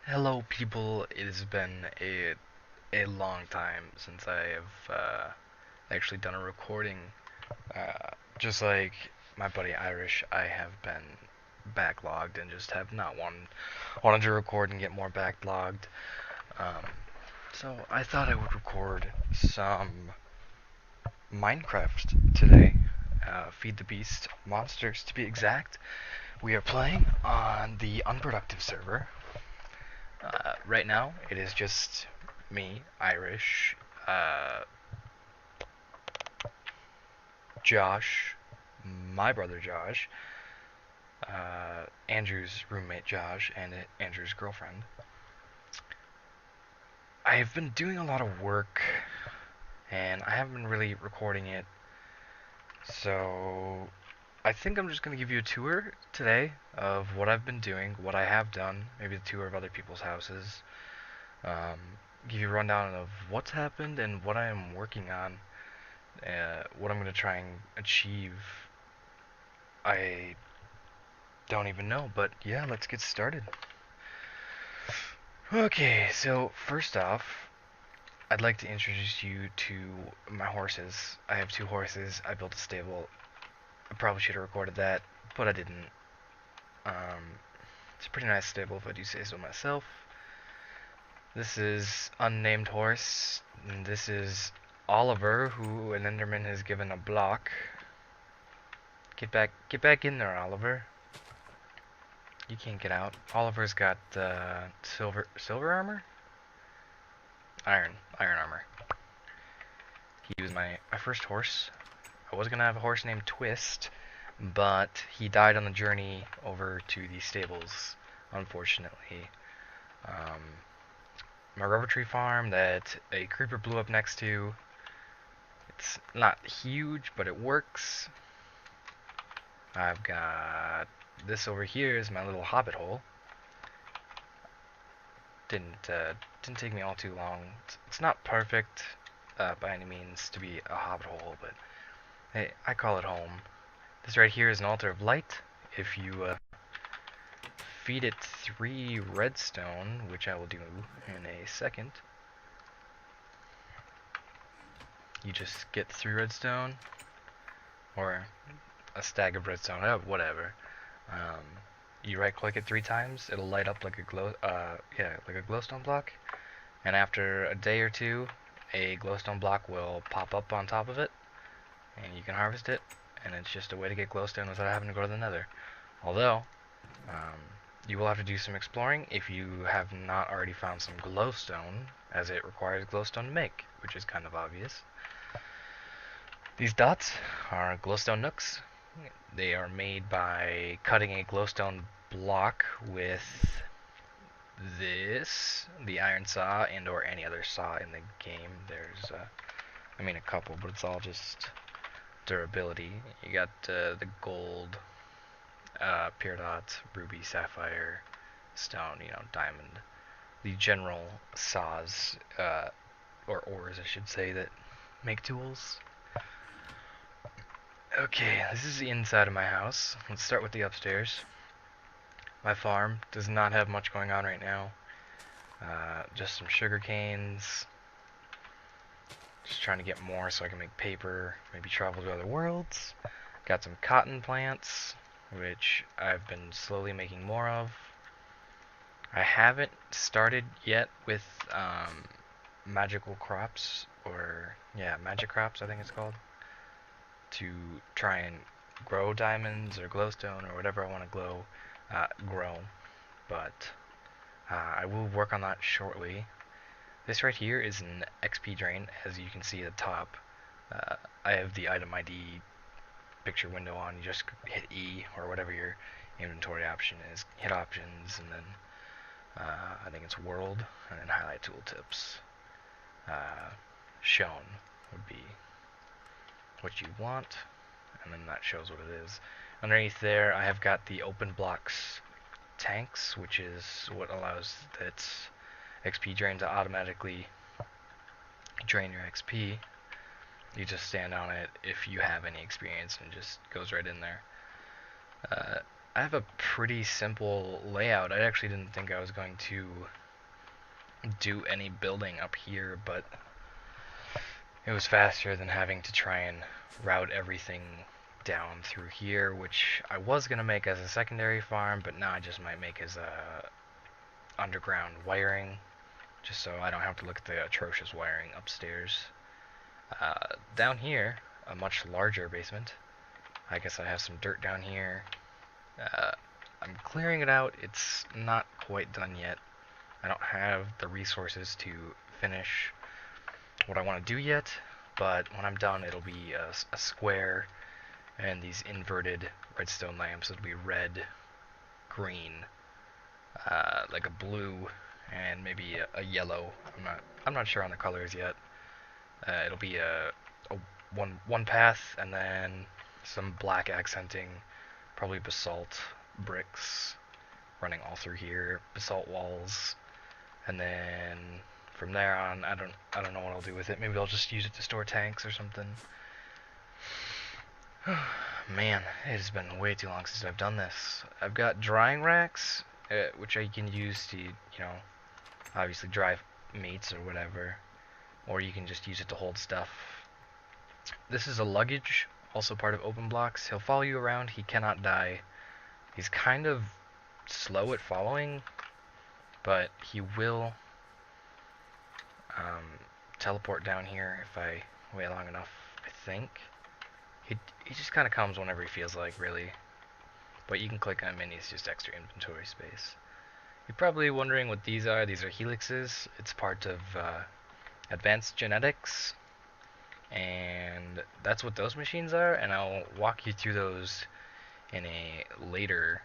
Hello, people. It has been a long time since I have actually done a recording. Just like my buddy Irish, I have been backlogged and just have not wanted to record and get more backlogged. Um, so I thought I would record some Minecraft today. Feed the Beast monsters, to be exact. We are playing on the unproductive server. Right now, it is just me, Irish, uh, Josh, my brother Josh, Andrew's roommate Josh, and Andrew's girlfriend. I've been doing a lot of work, and I haven't been really recording it, so I think I'm just going to give you a tour today of what I've been doing, what I have done, maybe a tour of other people's houses, um, give you a rundown of what's happened and what I am working on, what I'm going to try and achieve. I don't even know, but yeah, let's get started. Okay, so first off, I'd like to introduce you to my horses. I have two horses. I built a stable. I probably should have recorded that, but I didn't. Um, it's a pretty nice stable if I do say so myself. This is unnamed horse. And this is Oliver, who an Enderman has given a block. Get back in there, Oliver. You can't get out. Oliver's got silver armor, iron armor. He was my first horse. I was gonna have a horse named Twist, but he died on the journey over to the stables, unfortunately. Um, my rubber tree farm that a creeper blew up next to. It's not huge, but it works. I've got this over here is my little hobbit hole. Didn't take me all too long. It's not perfect by any means to be a hobbit hole, but hey, I call it home. This right here is an altar of light. If you feed it 3 redstone, which I will do in a second, you just get 3 redstone, or a stack of redstone, whatever. Um, you right click it 3 times, it'll light up like a like a glowstone block, and after a day or two, a glowstone block will pop up on top of it, and you can harvest it, and it's just a way to get glowstone without having to go to the nether. Although, um, you will have to do some exploring if you have not already found some glowstone, as it requires glowstone to make, which is kind of obvious. These dots are glowstone nooks. They are made by cutting a glowstone block with the iron saw, and or any other saw in the game. There's, a couple, but it's all just durability. You got the gold, peridot, ruby, sapphire, stone, diamond. The general saws, or ores, I should say, that make tools. Okay, this is the inside of my house. Let's start with the upstairs. My farm does not have much going on right now. Just some sugar canes. Just trying to get more so I can make paper, maybe travel to other worlds. Got some cotton plants, which I've been slowly making more of. I haven't started yet with magical crops, or yeah, magic crops I think it's called, to try and grow diamonds or glowstone or whatever I want to grow. But I will work on that shortly. This right here is an XP drain, as you can see at the top. I have the item ID picture window on. You just hit E or whatever your inventory option is. Hit options, and then I think it's world, and then highlight tooltips. Shown would be what you want, and then that shows what it is. Underneath there, I have got the open blocks tanks, which is what allows its XP drain to automatically drain your XP. You just stand on it if you have any experience, and it just goes right in there. Uh, I have a pretty simple layout. I actually didn't think I was going to do any building up here, but it was faster than having to try and route everything down through here, which I was going to make as a secondary farm, but now I just might make as a underground wiring, just so I don't have to look at the atrocious wiring upstairs. Down here, a much larger basement. I guess I have some dirt down here. I'm clearing it out. It's not quite done yet. I don't have the resources to finish what I want to do yet, but when I'm done, it'll be a square and these inverted redstone lamps. It'll be red, green, like a blue, and maybe a yellow. I'm not sure on the colors yet. It'll be a one path, and then some black accenting, probably basalt bricks running all through here, basalt walls, and then from there on, I don't know what I'll do with it. Maybe I'll just use it to store tanks or something. Man, it has been way too long since I've done this. I've got drying racks, which I can use to, obviously dry meats or whatever, or you can just use it to hold stuff. This is a luggage, also part of open blocks. He'll follow you around. He cannot die. He's kind of slow at following, but he will teleport down here if I wait long enough, I think. He just kind of comes whenever he feels like, really. But you can click on him and he's just extra inventory space. You're probably wondering what these are. These are helixes. It's part of advanced genetics. And that's what those machines are. And I'll walk you through those in a later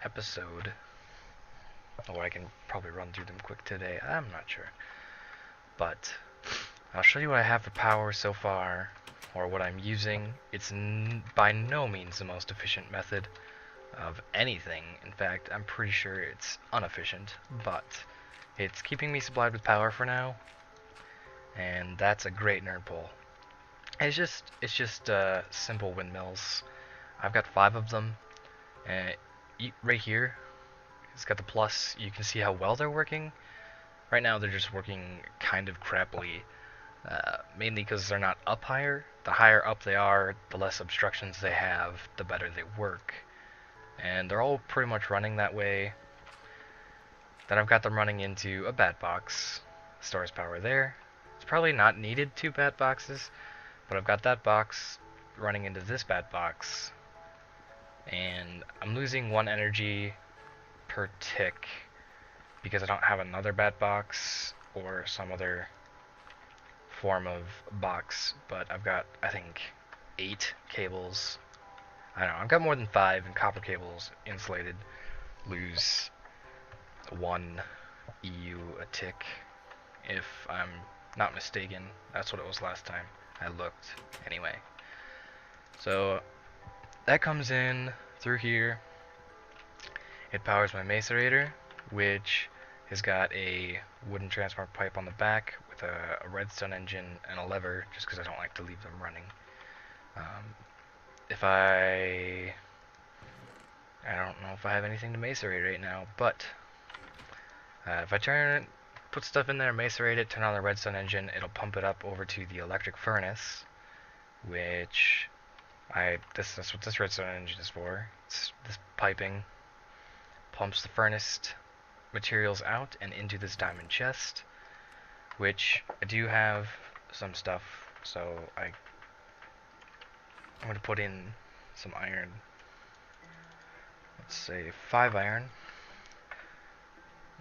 episode. Or I can probably run through them quick today. I'm not sure. But I'll show you what I have for power so far, or what I'm using. It's by no means the most efficient method of anything. In fact, I'm pretty sure it's inefficient, but it's keeping me supplied with power for now, and that's a great nerd pull. It's just simple windmills. I've got 5 of them, and right here, it's got the plus. You can see how well they're working. Right now, they're just working kind of crappily. Mainly because they're not up higher. The higher up they are, the less obstructions they have, the better they work. And they're all pretty much running that way. Then I've got them running into a bat box. Stores power there. It's probably not needed 2 bat boxes, but I've got that box running into this bat box. And I'm losing 1 energy per tick because I don't have another bat box or some other form of box, but I've got, I think, 8 cables. I don't know, I've got more than 5, and copper cables insulated lose 1 EU a tick, if I'm not mistaken. That's what it was last time I looked. Anyway, so that comes in through here. It powers my macerator, which has got a wooden transport pipe on the back with a redstone engine and a lever, just because I don't like to leave them running. I don't know if I have anything to macerate right now, but if I put stuff in there, macerate it, turn on the redstone engine, it'll pump it up over to the electric furnace, which that's what this redstone engine is for. It's this piping pumps the furnace materials out and into this diamond chest, which I do have some stuff, so I'm going to put in some iron. Let's say 5 iron.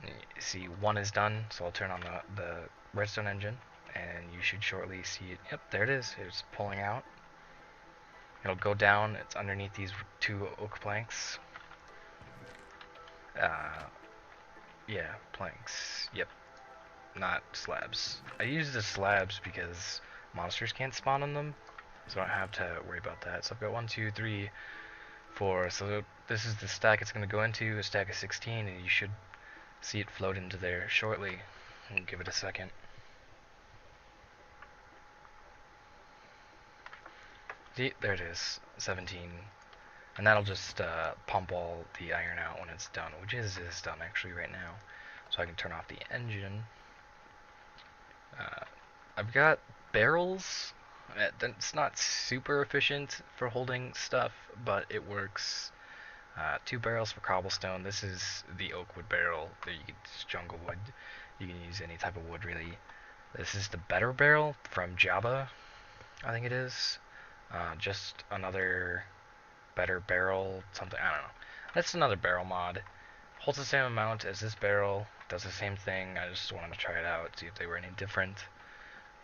You see 1 is done, so I'll turn on the redstone engine, and you should shortly see it. Yep, there it is. It's pulling out. It'll go down. It's underneath these 2 oak planks. Yeah, planks. Yep. Not slabs. I use the slabs because monsters can't spawn on them, so I don't have to worry about that. So I've got 1, 2, 3, 4. So this is the stack it's going to go into, a stack of 16, and you should see it float into there shortly. I'll give it a second. See, there it is, 17. And that'll just pump all the iron out when it's done, which is done actually right now. So I can turn off the engine. I've got barrels. It's not super efficient for holding stuff, but it works. 2 barrels for cobblestone. This is the oak wood barrel. You can use jungle wood. You can use any type of wood really. This is the better barrel from Java, I think it is. Just another better barrel, something, I don't know. That's another barrel mod. Holds the same amount as this barrel, does the same thing. I just wanted to try it out, see if they were any different.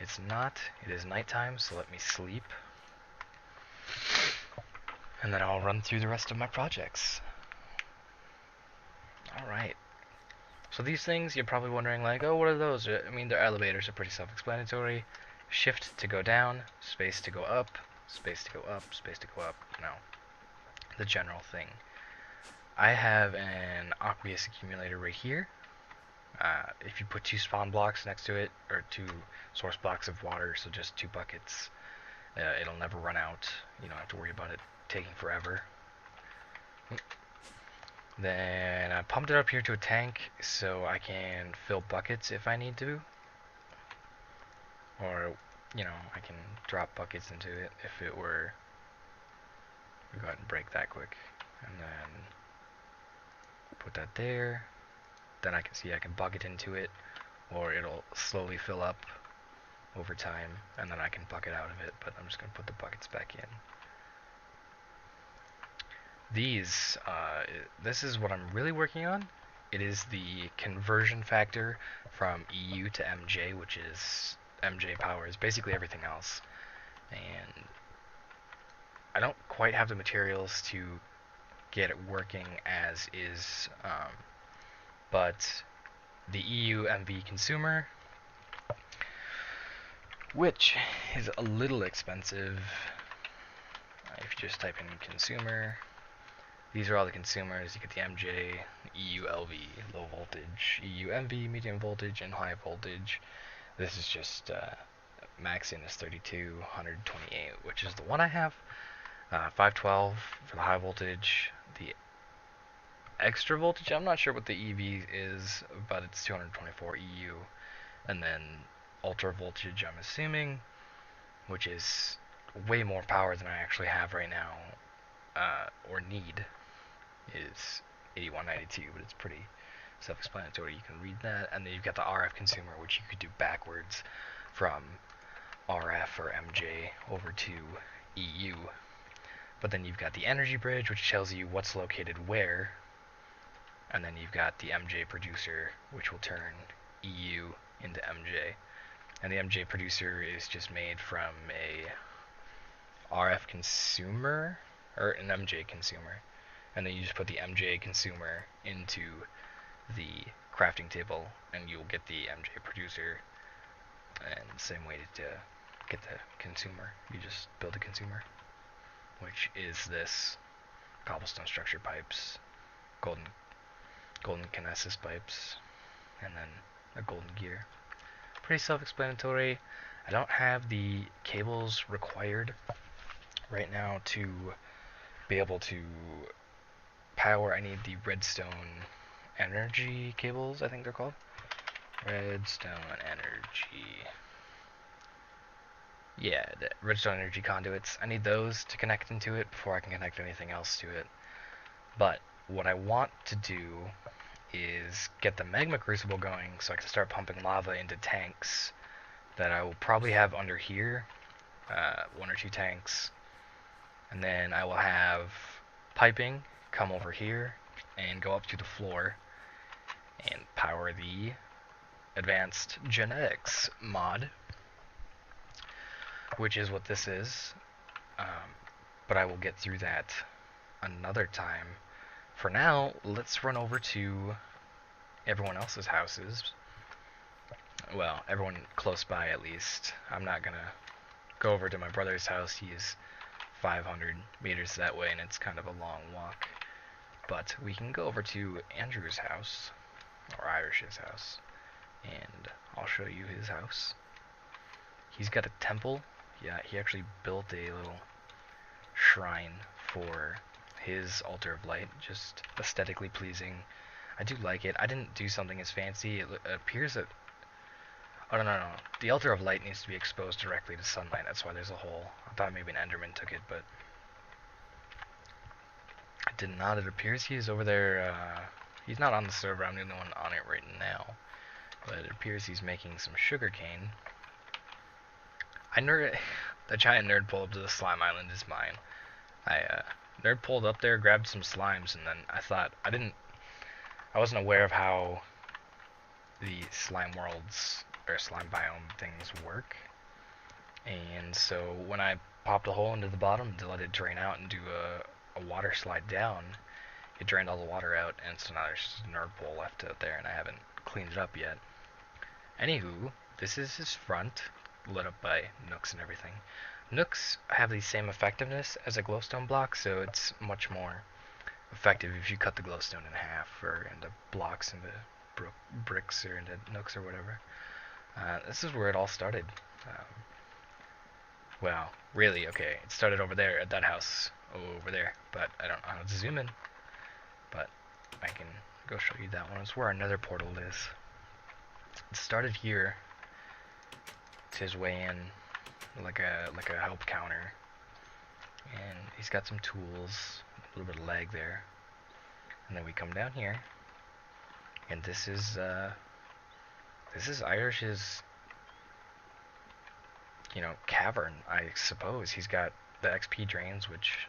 It's not. It is nighttime, so let me sleep. And then I'll run through the rest of my projects. Alright. So these things, you're probably wondering like, oh, what are those? I mean, their elevators are pretty self-explanatory. Shift to go down, space to go up, space to go up, space to go up. No. The general thing. I have an aqueous accumulator right here. If you put 2 spawn blocks next to it, or 2 source blocks of water, so just 2 buckets, it'll never run out. You don't have to worry about it taking forever. Then I pumped it up here to a tank so I can fill buckets if I need to. Or, you know, I can drop buckets into it if it were. We'll go ahead and break that quick. And then put that there. Then I can see I can bucket into it, or it'll slowly fill up over time, and then I can bucket out of it, but I'm just going to put the buckets back in. These, this is what I'm really working on. It is the conversion factor from EU to MJ, which is MJ powers basically everything else. And I don't quite have the materials to get it working as is, but the EU MV consumer, which is a little expensive. If you just type in consumer, these are all the consumers. You get the MJ, EU LV, low voltage, EU MV, medium voltage, and high voltage. This is just max in is 32, 128, which is the one I have. 512 for the high voltage. The extra voltage, I'm not sure what the EV is, but it's 224 EU. And then ultra voltage, I'm assuming, which is way more power than I actually have right now, or need, is 8192, but it's pretty self-explanatory. You can read that. And then you've got the RF consumer, which you could do backwards from RF or MJ over to EU. But then you've got the energy bridge, which tells you what's located where. And then you've got the MJ producer, which will turn EU into MJ. And the MJ producer is just made from a RF consumer, or an MJ consumer. And then you just put the MJ consumer into the crafting table, and you'll get the MJ producer. And the same way to get the consumer, you just build a consumer, which is this cobblestone structure pipes, golden kinesis pipes, and then a golden gear. Pretty self-explanatory. I don't have the cables required right now to be able to power. I need the redstone energy cables, I think they're called. Redstone energy. Yeah, the redstone energy conduits. I need those to connect into it before I can connect anything else to it. But what I want to do is get the magma crucible going so I can start pumping lava into tanks that I will probably have under here, 1 or 2 tanks, and then I will have piping come over here and go up to the floor and power the advanced genetics mod, which is what this is. But I will get through that another time. For now, let's run over to everyone else's houses. Well, everyone close by at least. I'm not gonna go over to my brother's house. He's 500 meters that way, and it's kind of a long walk. But we can go over to Andrew's house, or Irish's house, and I'll show you his house. He's got a temple. Yeah, he actually built a little shrine for his altar of light, just aesthetically pleasing. I do like it. I didn't do something as fancy. It appears that... Oh, no. The altar of light needs to be exposed directly to sunlight. That's why there's a hole. I thought maybe an Enderman took it, but... it did not. It appears he's over there, he's not on the server. I'm the only one on it right now. But it appears he's making some sugarcane. The giant nerd pull up to the slime island is mine. Nerd pulled up there, grabbed some slimes, and then I wasn't aware of how the slime worlds, or slime biome things work. And so when I popped a hole into the bottom to let it drain out and do a water slide down, it drained all the water out, and so now there's just a nerd pole left out there, and I haven't cleaned it up yet. Anywho, this is his front, lit up by nooks and everything. Nooks have the same effectiveness as a glowstone block, so it's much more effective if you cut the glowstone in half, or into blocks, into bricks, or into nooks, or whatever. This is where it all started. Well, really, okay, it started over there at that house over there, but I don't know how to zoom in. But I can go show you that one. It's where our nether portal is. It started here. It's his way in, like a help counter, and he's got some tools, a little bit of lag there, and then we come down here, and this is Irish's, cavern, I suppose. He's got the XP drains, which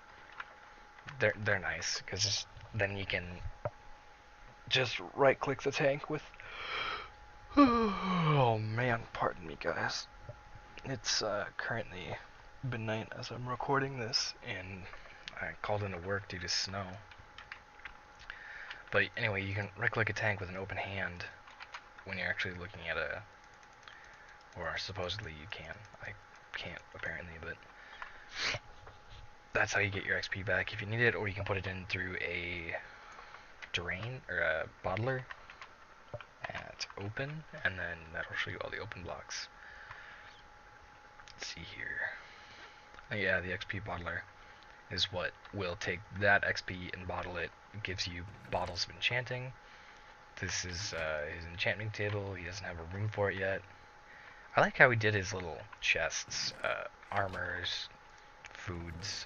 they're nice, because then you can just right click the tank with... Oh man, pardon me guys. It's currently midnight as I'm recording this, and I called into work due to snow. But anyway, you can right click a tank with an open hand when you're actually looking at or supposedly you can. I can't apparently, but that's how you get your XP back if you need it, or you can put it in through a drain or a bottler. And it's open, and then that'll show you all the open blocks. Let's see here. Oh, yeah, the XP bottler is what will take that XP and bottle it. It gives you bottles of enchanting. This is his enchanting table. He doesn't have a room for it yet. I like how he did his little chests, armors, foods,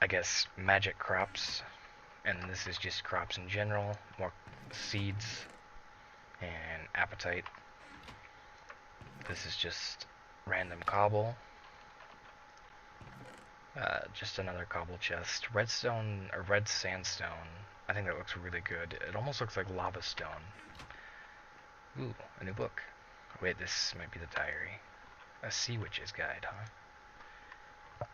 I guess magic crops, and this is just crops in general, more seeds and appetite. This is just random cobble, just another cobble chest, redstone or red sandstone. I think that looks really good. It almost looks like lava stone. Ooh, a new book. Wait, this might be the diary. A Sea Witch's Guide, huh?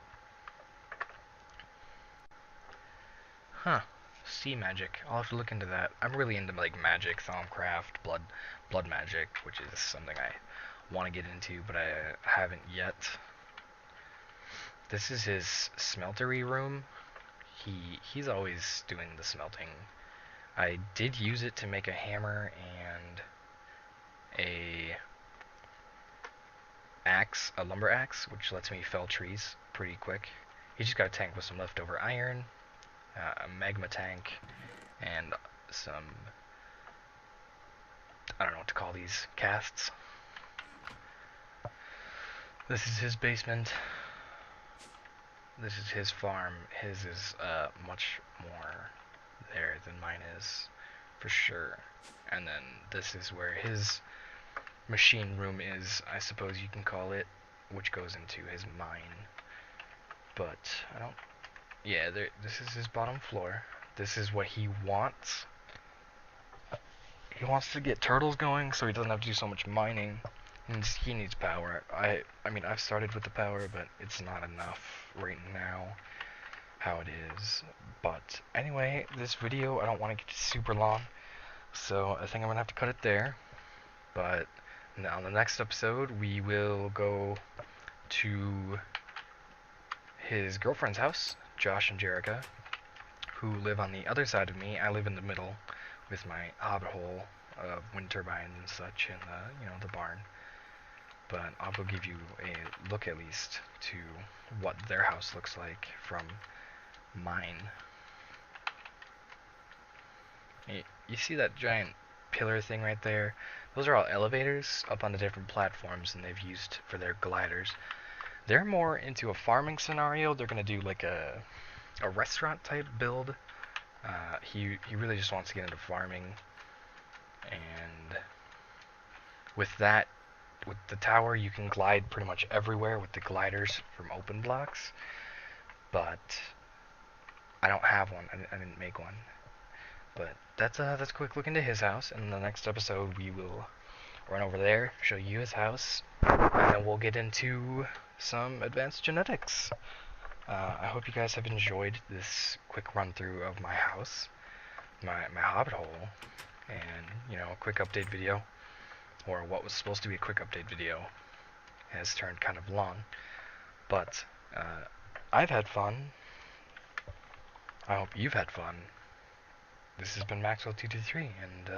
Huh. Sea magic. I'll have to look into that. I'm really into like magic, thaumcraft, blood magic, which is something I want to get into, but I haven't yet. This is his smeltery room. He's always doing the smelting. I did use it to make a hammer and a lumber axe, which lets me fell trees pretty quick. He just got a tank with some leftover iron, a magma tank, and some, I don't know what to call these, casts. This is his basement. This is his farm. His is much more there than mine is, for sure. And then this is where his machine room is, I suppose you can call it, which goes into his mine. But I don't... Yeah, this is his bottom floor. This is what he wants. He wants to get turtles going so he doesn't have to do so much mining. And he needs power. I mean, I've started with the power, but it's not enough right now how it is. But anyway, this video, I don't want to get super long, so I think I'm going to have to cut it there. But now in the next episode, we will go to his girlfriend's house, Josh and Jerica, who live on the other side of me. I live in the middle with my hobbit hole of wind turbines and such, and the barn. but I'll go give you a look at least to what their house looks like from mine. You see that giant pillar thing right there? Those are all elevators up on the different platforms, and they've used for their gliders. They're more into a farming scenario. They're gonna do like a restaurant type build. He really just wants to get into farming, and with that, with the tower, you can glide pretty much everywhere with the gliders from open blocks. But I don't have one. I didn't make one. But that's a quick look into his house. And in the next episode, we will run over there, show you his house, and then we'll get into some advanced genetics. I hope you guys have enjoyed this quick run through of my house, my hobbit hole, and a quick update video, or what was supposed to be a quick update video has turned kind of long. But I've had fun. I hope you've had fun. This has been Maxwell223, and